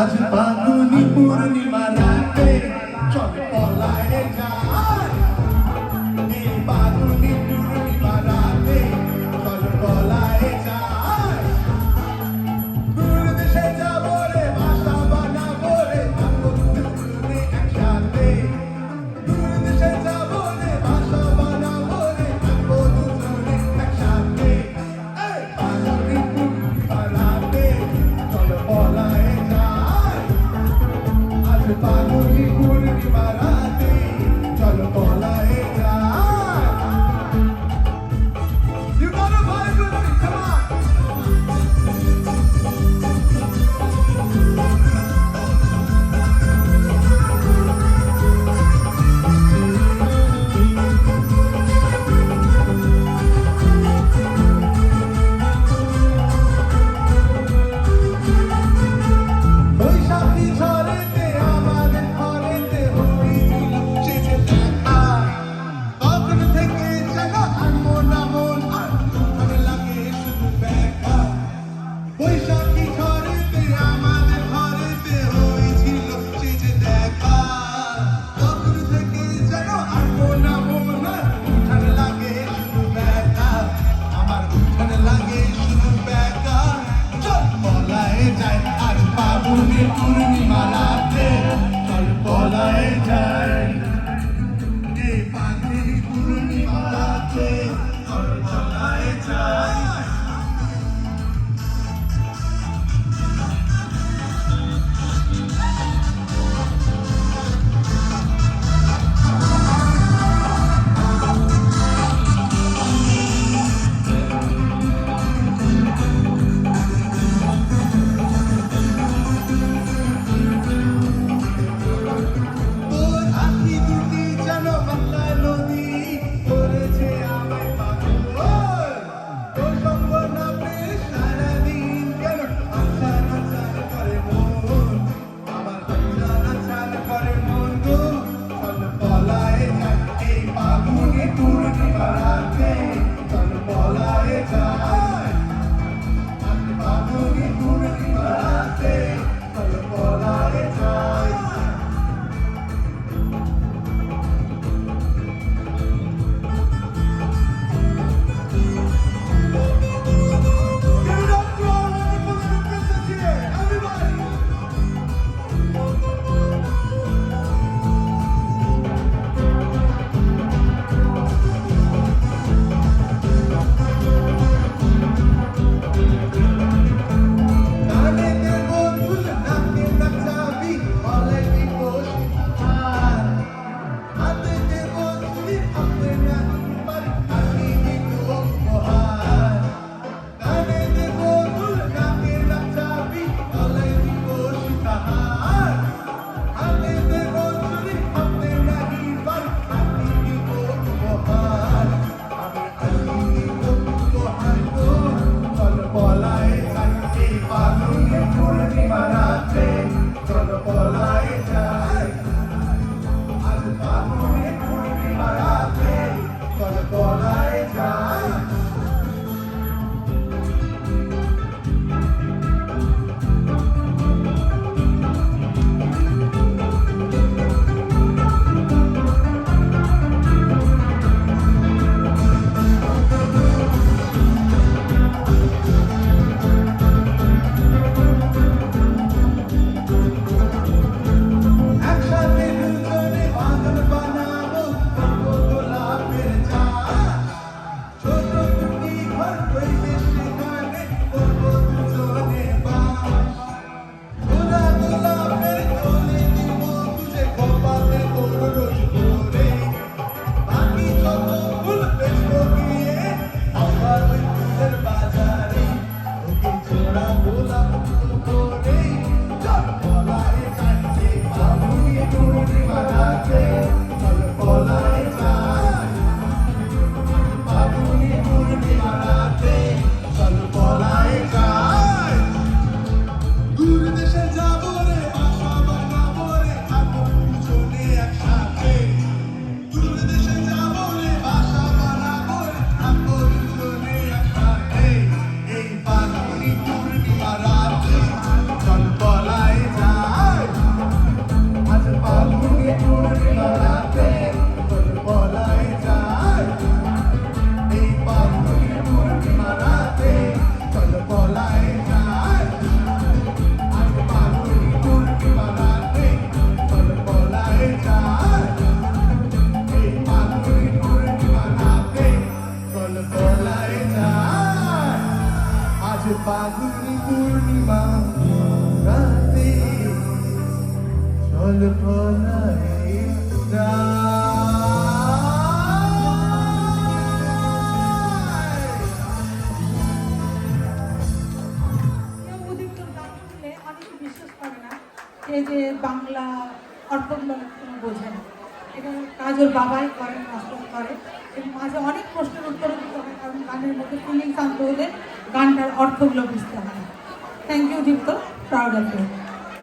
আজ ফাগুনি পূর্ণিমা রাতে চল পলায়ে যাই এই ফাগুনি পূর্ণিমা রাতে চল পলায়ে যাই দূর দেশে যাবো রে বাসা বানাবো রে থাকবো দুজনে একসাথে দূর দেশে যাবো রে বাসা বানাবো রে থাকবো দুজনে একসাথে এই ফাগুনি পূর্ণিমা রাতে চল পলায়ে যাই আজ ফাগুনি পূর্ণিমা রাতে চল পলায়ে যাই You gotta vibe with me, come on! বৈশাখী ঝড়েতে আমাদের ঘরেতে হয়েছিল সে যে দেখা তখন থেকে যেন আর মন আর ভালো লাগে শুধু দেখা বৈশাখী ঝড়েতে আমাদের ঘরেতে হয়েছিল সে যে দেখা তখন থেকে যেন আর মন আর ভালো লাগে শুধু দেখা আমার ভালো লাগে শুধু দেখা চল পলায়ে যাই আর ফাগুনি পূর্ণিমা রাতে চল পলায়ে যাই এই ফাগুনি পূর্ণিমা রাতে চল পলায়ে যাই তোর হাত রে যায় আজ ফাগুনি পূর্ণিমা রাতে চল পলাই কেউ উদিতর গান শুনলে অনেকে বিশ্বাস করে না যে বাংলা অর্থগুলো কোনো বোঝে না। এটা কাজ ওর বাবাই করে, মাস্টার করে, এবং মাঝে অনেক প্রশ্নের উত্তর দিতে হয়, কারণ গানের মধ্যে ফিলিংস আনতে হলে গানটার অর্থগুলো বুঝতে হয়। Thank you Dipto, proud of you.